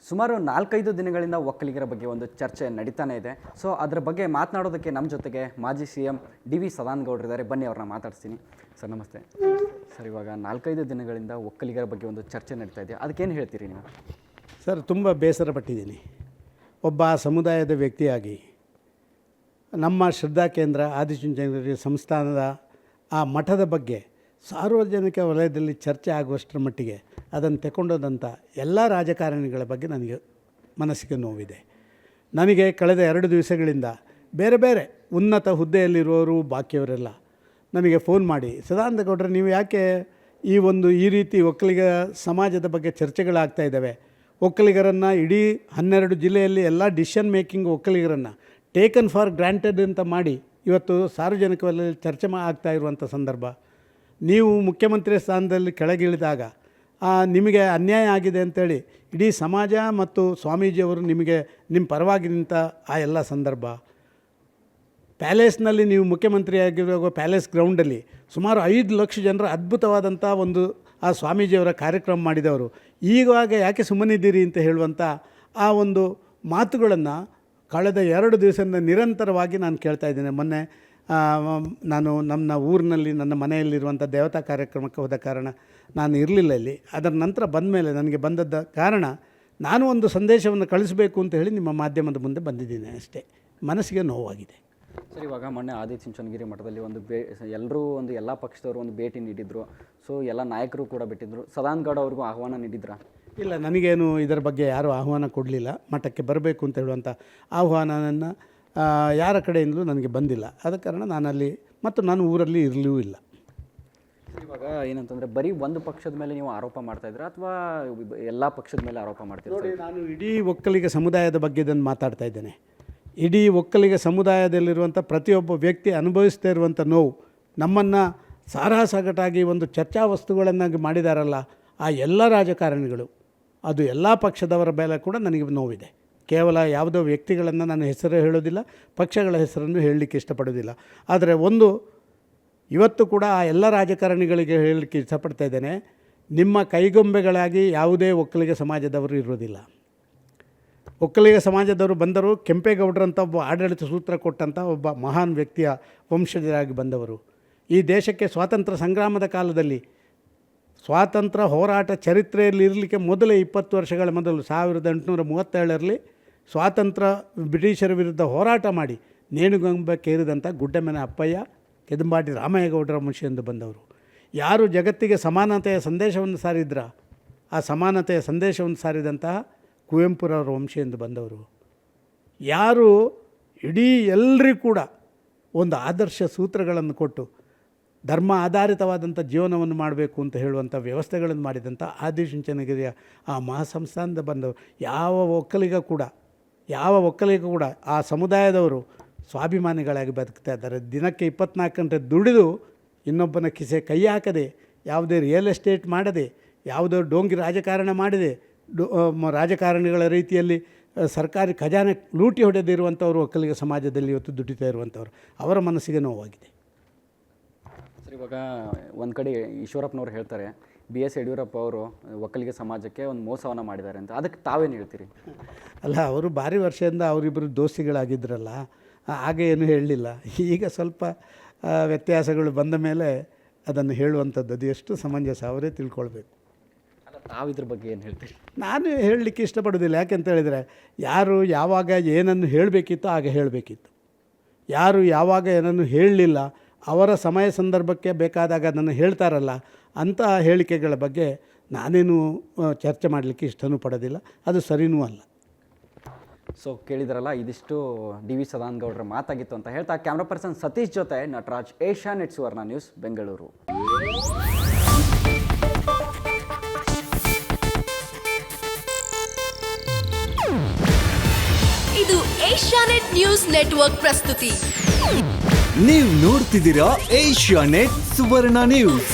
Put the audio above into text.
ಸುಮಾರು 4-5 ದಿನಗಳಿಂದ ಒಕ್ಕಲಿಗರ ಬಗ್ಗೆ ಒಂದು ಚರ್ಚೆ ನಡೀತಾನೆ ಇದೆ. ಸೊ ಅದರ ಬಗ್ಗೆ ಮಾತನಾಡೋದಕ್ಕೆ ನಮ್ಮ ಜೊತೆಗೆ ಮಾಜಿ CM DV ಸದಾನಗೌಡರು ಇದ್ದಾರೆ. ಬನ್ನಿ ಅವ್ರನ್ನ ಮಾತಾಡ್ತೀನಿ. ಸರ್ ನಮಸ್ತೆ. ಸರ್ ಇವಾಗ 4-5 ದಿನಗಳಿಂದ ಒಕ್ಕಲಿಗರ ಬಗ್ಗೆ ಒಂದು ಚರ್ಚೆ ನಡೀತಾ ಇದೆ, ಅದಕ್ಕೇನು ಹೇಳ್ತೀರಿ ನೀವು? ಸರ್, ತುಂಬ ಬೇಸರ ಪಟ್ಟಿದ್ದೀನಿ. ಒಬ್ಬ ಸಮುದಾಯದ ವ್ಯಕ್ತಿಯಾಗಿ ನಮ್ಮ ಶ್ರದ್ಧಾ ಕೇಂದ್ರ ಆದಿಚುಂಚನಗಿರಿ ಸಂಸ್ಥಾನದ ಆ ಮಠದ ಬಗ್ಗೆ ಸಾರ್ವಜನಿಕ ವಲಯದಲ್ಲಿ ಚರ್ಚೆ ಆಗುವಷ್ಟರ ಮಟ್ಟಿಗೆ ಅದನ್ನು ತಗೊಂಡೋದಂಥ ಎಲ್ಲ ರಾಜಕಾರಣಿಗಳ ಬಗ್ಗೆ ನನಗೆ ಮನಸ್ಸಿಗೆ ನೋವಿದೆ. ನನಗೆ ಕಳೆದ 2 ದಿವಸಗಳಿಂದ ಬೇರೆ ಬೇರೆ ಉನ್ನತ ಹುದ್ದೆಯಲ್ಲಿರುವವರು ಬಾಕಿಯವರೆಲ್ಲ ನನಗೆ ಫೋನ್ ಮಾಡಿ, ಸದಾನಂದಗೌಡರೆ ನೀವು ಯಾಕೆ ಈ ರೀತಿ ಒಕ್ಕಲಿಗ ಸಮಾಜದ ಬಗ್ಗೆ ಚರ್ಚೆಗಳಾಗ್ತಾ ಇದ್ದಾವೆ, ಒಕ್ಕಲಿಗರನ್ನು ಇಡೀ 12 ಜಿಲ್ಲೆಯಲ್ಲಿ ಎಲ್ಲ ಡಿಸಿಷನ್ ಮೇಕಿಂಗ್ ಒಕ್ಕಲಿಗರನ್ನು ಟೇಕನ್ ಫಾರ್ ಗ್ರಾಂಟೆಡ್ ಅಂತ ಮಾಡಿ ಇವತ್ತು ಸಾರ್ವಜನಿಕ ವಲಯದಲ್ಲಿ ಚರ್ಚೆ ಆಗ್ತಾ ಇರುವಂಥ ಸಂದರ್ಭ, ನೀವು ಮುಖ್ಯಮಂತ್ರಿ ಸ್ಥಾನದಲ್ಲಿ ಕೆಳಗಿಳಿದಾಗ ನಿಮಗೆ ಅನ್ಯಾಯ ಆಗಿದೆ ಅಂತೇಳಿ ಇಡೀ ಸಮಾಜ ಮತ್ತು ಸ್ವಾಮೀಜಿಯವರು ನಿಮ್ಮ ಪರವಾಗಿ ನಿಂತ ಆ ಎಲ್ಲ ಸಂದರ್ಭ, ಪ್ಯಾಲೇಸ್ನಲ್ಲಿ ನೀವು ಮುಖ್ಯಮಂತ್ರಿಯಾಗಿರುವ ಪ್ಯಾಲೇಸ್ ಗ್ರೌಂಡಲ್ಲಿ ಸುಮಾರು 5 ಲಕ್ಷ ಜನರ ಅದ್ಭುತವಾದಂಥ ಒಂದು ಆ ಸ್ವಾಮೀಜಿಯವರ ಕಾರ್ಯಕ್ರಮ ಮಾಡಿದವರು, ಈವಾಗ ಯಾಕೆ ಸುಮ್ಮನಿದ್ದೀರಿ ಅಂತ ಹೇಳುವಂಥ ಆ ಒಂದು ಮಾತುಗಳನ್ನು ಕಳೆದ 2 ದಿವಸದಿಂದ ನಿರಂತರವಾಗಿ ನಾನು ಕೇಳ್ತಾ ಇದ್ದೇನೆ. ಮೊನ್ನೆ ನಾನು ನನ್ನ ಊರಿನಲ್ಲಿ ನನ್ನ ಮನೆಯಲ್ಲಿರುವಂಥ ದೇವತಾ ಕಾರ್ಯಕ್ರಮಕ್ಕೆ ಹೋದ ಕಾರಣ ನಾನು ಇರಲಿಲ್ಲ ಇಲ್ಲಿ. ಅದರ ನಂತರ ಬಂದ ಮೇಲೆ ನನಗೆ ಬಂದದ್ದ ಕಾರಣ ನಾನು ಒಂದು ಸಂದೇಶವನ್ನು ಕಳಿಸಬೇಕು ಅಂತ ಹೇಳಿ ನಿಮ್ಮ ಮಾಧ್ಯಮದ ಮುಂದೆ ಬಂದಿದ್ದೀನಿ ಅಷ್ಟೇ. ಮನಸ್ಸಿಗೆ ನೋವಾಗಿದೆ. ಸರ್, ಇವಾಗ ಮೊನ್ನೆ ಆದಿಚುಂಚನಗಿರಿ ಮಠದಲ್ಲಿ ಎಲ್ಲ ಪಕ್ಷದವರು ಒಂದು ಭೇಟಿ ನೀಡಿದರು. ಸೊ ಎಲ್ಲ ನಾಯಕರು ಕೂಡ ಬಿಟ್ಟಿದ್ದರು. ಸದಾನಗೌಡ ಅವ್ರಿಗೂ ಆಹ್ವಾನ ನೀಡಿದ್ರಾ? ಇಲ್ಲ, ನನಗೇನು ಇದರ ಬಗ್ಗೆ ಯಾರೂ ಆಹ್ವಾನ ಕೊಡಲಿಲ್ಲ. ಮಠಕ್ಕೆ ಬರಬೇಕು ಅಂತ ಹೇಳುವಂಥ ಆಹ್ವಾನವನ್ನು ಯಾರ ಕಡೆಯಿಂದಲೂ ನನಗೆ ಬಂದಿಲ್ಲ. ಆದ ಕಾರಣ ನಾನು ಊರಲ್ಲಿ ಇರಲೂ ಇಲ್ಲ. ಇವಾಗ ಏನಂತಂದರೆ ಬರೀ ಒಂದು ಪಕ್ಷದ ಮೇಲೆ ನೀವು ಆರೋಪ ಮಾಡ್ತಾಯಿದ್ದೀರಾ ಅಥವಾ ಎಲ್ಲ ಪಕ್ಷದ ಮೇಲೆ ಆರೋಪ ಮಾಡ್ತೀರಾ? ನೋಡಿ, ನಾನು ಇಡೀ ಒಕ್ಕಲಿಗ ಸಮುದಾಯದ ಬಗ್ಗೆ ಇದನ್ನು ಮಾತಾಡ್ತಾ ಇದ್ದೇನೆ. ಇಡೀ ಒಕ್ಕಲಿಗ ಸಮುದಾಯದಲ್ಲಿರುವಂಥ ಪ್ರತಿಯೊಬ್ಬ ವ್ಯಕ್ತಿ ಅನುಭವಿಸ್ತಾ ಇರುವಂಥ ನೋವು, ನಮ್ಮನ್ನು ಸಾರಾಸಗಟಾಗಿ ಒಂದು ಚರ್ಚಾ ವಸ್ತುಗಳನ್ನಾಗಿ ಮಾಡಿದಾರಲ್ಲ ಆ ಎಲ್ಲ ರಾಜಕಾರಣಿಗಳು, ಅದು ಎಲ್ಲ ಪಕ್ಷದವರ ಮೇಲೆ ಕೂಡ ನನಗೆ ನೋವಿದೆ. ಕೇವಲ ಯಾವುದೋ ವ್ಯಕ್ತಿಗಳನ್ನು ನಾನು ಹೆಸರು ಹೇಳೋದಿಲ್ಲ, ಪಕ್ಷಗಳ ಹೆಸರನ್ನು ಹೇಳಲಿಕ್ಕೆ ಇಷ್ಟಪಡೋದಿಲ್ಲ. ಆದರೆ ಇವತ್ತು ಕೂಡ ಆ ಎಲ್ಲ ರಾಜಕಾರಣಿಗಳಿಗೆ ಹೇಳಲಿಕ್ಕೆ ಇಷ್ಟಪಡ್ತಾ ಇದ್ದೇನೆ, ನಿಮ್ಮ ಕೈಗೊಂಬೆಗಳಾಗಿ ಯಾವುದೇ ಒಕ್ಕಲಿಗ ಸಮಾಜದವರು ಇರೋದಿಲ್ಲ. ಒಕ್ಕಲಿಗ ಸಮಾಜದವರು ಬಂದರು, ಕೆಂಪೇಗೌಡರಂಥ ಒಬ್ಬ ಆಡಳಿತ ಸೂತ್ರ ಕೊಟ್ಟಂಥ ಒಬ್ಬ ಮಹಾನ್ ವ್ಯಕ್ತಿಯ ವಂಶಜರಾಗಿ ಬಂದವರು. ಈ ದೇಶಕ್ಕೆ ಸ್ವಾತಂತ್ರ್ಯ ಸಂಗ್ರಾಮದ ಕಾಲದಲ್ಲಿ ಸ್ವಾತಂತ್ರ್ಯ ಹೋರಾಟ ಚರಿತ್ರೆಯಲ್ಲಿ ಇರಲಿಕ್ಕೆ ಮೊದಲೇ 20 ವರ್ಷಗಳ ಮೊದಲು 1837ರಲ್ಲಿ ಸ್ವಾತಂತ್ರ್ಯ ಬ್ರಿಟಿಷರ ವಿರುದ್ಧ ಹೋರಾಟ ಮಾಡಿ ನೇಣುಗಂಬಕ್ಕೇರಿದಂಥ ಗುಡ್ಡಮ್ಮನ ಅಪ್ಪಯ್ಯ, ಕೆದಂಬಾಡಿ ರಾಮಯ್ಯಗೌಡರ ವಂಶದಿಂದ ಬಂದವರು. ಯಾರು ಜಗತ್ತಿಗೆ ಸಮಾನತೆಯ ಸಂದೇಶವನ್ನು ಸಾರಿದ್ರ, ಆ ಸಮಾನತೆಯ ಸಂದೇಶವನ್ನು ಸಾರಿದಂತಹ ಕುವೆಂಪುರವರ ವಂಶದಿಂದ ಬಂದವರು. ಯಾರು ಇಡೀ ಎಲ್ಲರಿಗೂ ಕೂಡ ಒಂದು ಆದರ್ಶ ಸೂತ್ರಗಳನ್ನು ಕೊಟ್ಟು ಧರ್ಮ ಆಧಾರಿತವಾದಂಥ ಜೀವನವನ್ನು ಮಾಡಬೇಕು ಅಂತ ಹೇಳುವಂಥ ವ್ಯವಸ್ಥೆಗಳನ್ನು ಮಾಡಿದಂಥ ಆದಿಚುಂಚನಗಿರಿಯ ಆ ಮಹಾಸಂಸ್ಥಾನದ ಬಂದವರು. ಯಾವ ಒಕ್ಕಲಿಗ ಕೂಡ ಆ ಸಮುದಾಯದವರು ಸ್ವಾಭಿಮಾನಿಗಳಾಗಿ ಬದುಕ್ತಾ ಇದ್ದಾರೆ. ದಿನಕ್ಕೆ 24 ಗಂಟೆ ದುಡಿದು ಇನ್ನೊಬ್ಬನ ಕಿಸೆ ಕೈ ಹಾಕದೆ, ಯಾವುದೇ ರಿಯಲ್ ಎಸ್ಟೇಟ್ ಮಾಡದೆ, ಯಾವುದೋ ಡೋಂಗಿ ರಾಜಕಾರಣ ಮಾಡದೆ, ರಾಜಕಾರಣಿಗಳ ರೀತಿಯಲ್ಲಿ ಸರ್ಕಾರಿ ಖಜಾನೆ ಲೂಟಿ ಹೊಡೆದಿರುವಂಥವರು ಒಕ್ಕಲಿಗ ಸಮಾಜದಲ್ಲಿ ಇವತ್ತು ದುಡಿತಾ ಇರುವಂಥವ್ರು. ಅವರ ಮನಸ್ಸಿಗೆ ನೋವಾಗಿದೆ. ಸರ್, ಇವಾಗ ಒಂದು ಕಡೆ ಈಶ್ವರಪ್ಪನವ್ರು ಹೇಳ್ತಾರೆ BS ಯಡಿಯೂರಪ್ಪ ಅವರು ಒಕ್ಕಲಿಗ ಸಮಾಜಕ್ಕೆ ಒಂದು ಮೋಸವನ್ನು ಮಾಡಿದ್ದಾರೆ ಅಂತ, ಅದಕ್ಕೆ ತಾವೇನು ಹೇಳ್ತೀರಿ? ಅಲ್ಲ, ಅವರು ಭಾರಿ ವರ್ಷದಿಂದ ಅವರಿಬ್ಬರು ದೋಸ್ತಿಗಳಾಗಿದ್ದರಲ್ಲ, ಹಾಗೆ ಏನು ಹೇಳಲಿಲ್ಲ. ಈಗ ಸ್ವಲ್ಪ ವ್ಯತ್ಯಾಸಗಳು ಬಂದ ಮೇಲೆ ಅದನ್ನು ಹೇಳುವಂಥದ್ದು ಅದು ಎಷ್ಟು ಸಮಂಜಸ ಅವರೇ ತಿಳ್ಕೊಳ್ಬೇಕು. ಅಲ್ಲ, ತಾವಿದ್ರ ಬಗ್ಗೆ ಏನು ಹೇಳ್ತೀರಿ? ನಾನು ಹೇಳಲಿಕ್ಕೆ ಇಷ್ಟಪಡೋದಿಲ್ಲ. ಯಾಕೆಂತ ಹೇಳಿದರೆ, ಯಾರು ಯಾವಾಗ ಏನನ್ನು ಹೇಳಬೇಕಿತ್ತೋ ಆಗ ಹೇಳಬೇಕಿತ್ತು. ಯಾರು ಯಾವಾಗ ಏನನ್ನು ಹೇಳಲಿಲ್ಲ, ಅವರ ಸಮಯ ಸಂದರ್ಭಕ್ಕೆ ಬೇಕಾದಾಗ ಅದನ್ನು ಹೇಳ್ತಾರಲ್ಲ, ಅಂಥ ಹೇಳಿಕೆಗಳ ಬಗ್ಗೆ ನಾನೇನು ಚರ್ಚೆ ಮಾಡಲಿಕ್ಕೆ ಇಷ್ಟನೂ ಪಡೋದಿಲ್ಲ, ಅದು ಸರಿನೂ ಅಲ್ಲ. ಸೊ ಕೇಳಿದ್ರಲ್ಲ, ಇದಿಷ್ಟು DV ಸದಾನಗೌಡರ ಮಾತಾಗಿತ್ತು ಅಂತ ಹೇಳ್ತಾ ಕ್ಯಾಮ್ರಾ ಪರ್ಸನ್ ಸತೀಶ್ ಜೊತೆ ನಟರಾಜ್, ಏಷ್ಯಾನೆಟ್ ಸುವರ್ಣ ನ್ಯೂಸ್, ಬೆಂಗಳೂರು. ಇದು ಏಷ್ಯಾನೆಟ್ ನ್ಯೂಸ್ ನೆಟ್ವರ್ಕ್ ಪ್ರಸ್ತುತಿ. ನೀವು ನೋಡ್ತಿದ್ದೀರಾ ಏಷ್ಯಾನೆಟ್ ಸುವರ್ಣ ನ್ಯೂಸ್.